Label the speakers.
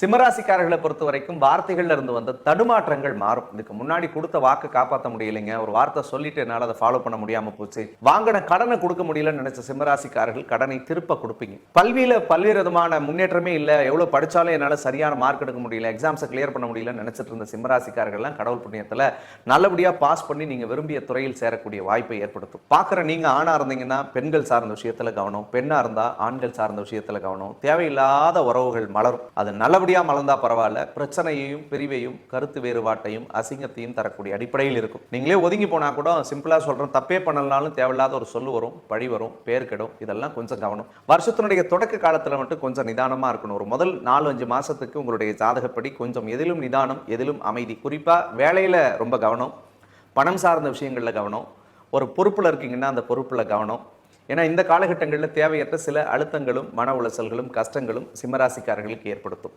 Speaker 1: சிம்மராசிக்காரர்களை பொறுத்த வரைக்கும் வார்த்தைகள்ல இருந்து வந்த தடுமாற்றங்கள் மாறும். இதுக்கு முன்னாடி கொடுத்த வாக்கு காப்பாற்ற முடியலைங்க, ஒரு வார்த்தை சொல்லிட்டு என்னால அதை ஃபாலோ பண்ண முடியாம போச்சு, வாங்கின கடனை கொடுக்க முடியலன்னு நினைச்ச சிம்மராசிக்காரர்கள் கடனை திருப்ப கொடுப்பீங்க. பல்வேறு விதமான முன்னேற்றமே இல்லை, எவ்வளவு படிச்சாலும் என்னால சரியான மார்க் எடுக்க முடியல, எக்ஸாம்ஸை கிளியர் பண்ண முடியலன்னு நினைச்சிட்டு இருந்த சிம்மராசிக்காரர்கள்லாம் கடவுள் புண்ணியத்துல நல்லபடியா பாஸ் பண்ணி நீங்க விரும்பிய துறையில் சேரக்கூடிய வாய்ப்பை ஏற்படுத்தும். பாக்குற நீங்க ஆணா இருந்தீங்கன்னா பெண்கள் சார்ந்த விஷயத்துல கவனம், பெண்ணா இருந்தா ஆண்கள் சார்ந்த விஷயத்துல கவனம், தேவையில்லாத உறவுகள் மலரும். அது நல்லபடியா மலர்ந்தா பரவாயில்ல, பிரச்சனையையும் பிரிவையும் கருத்து வேறுபாட்டையும் அசிங்கத்தையும் தரக்கூடிய அடிப்படையில் இருக்கும். நீங்களே ஒதுங்கி போனா கூட சிம்பிளா சொல்றேன், தப்பே பண்ணலனாலும் தேவையில்லாத ஒரு சொல்லு வரும், பழி வரும், பேர் கெடும். இதெல்லாம் கொஞ்சம் கவனம். வருஷத்தினுடைய தொடக்க காலத்துல மட்டும் கொஞ்சம் நிதானமா இருக்கணும். ஒரு முதல் 4-5 மாசத்துக்கு உங்களுடைய ஜாதகப்படி கொஞ்சம் எதிலும் நிதானம், எதிலும் அமைதி. குறிப்பா வேலையில ரொம்ப கவனம், பணம் சார்ந்த விஷயங்கள்ல கவனம், ஒரு பொறுப்புல இருக்கீங்கன்னா அந்த பொறுப்புல கவனம். ஏன்னா இந்த காலகட்டங்களில் தேவையற்ற சில அழுத்தங்களும் மன உளைச்சல்களும் கஷ்டங்களும் சிம்மராசிக்காரர்களுக்கு ஏற்படுத்தும்.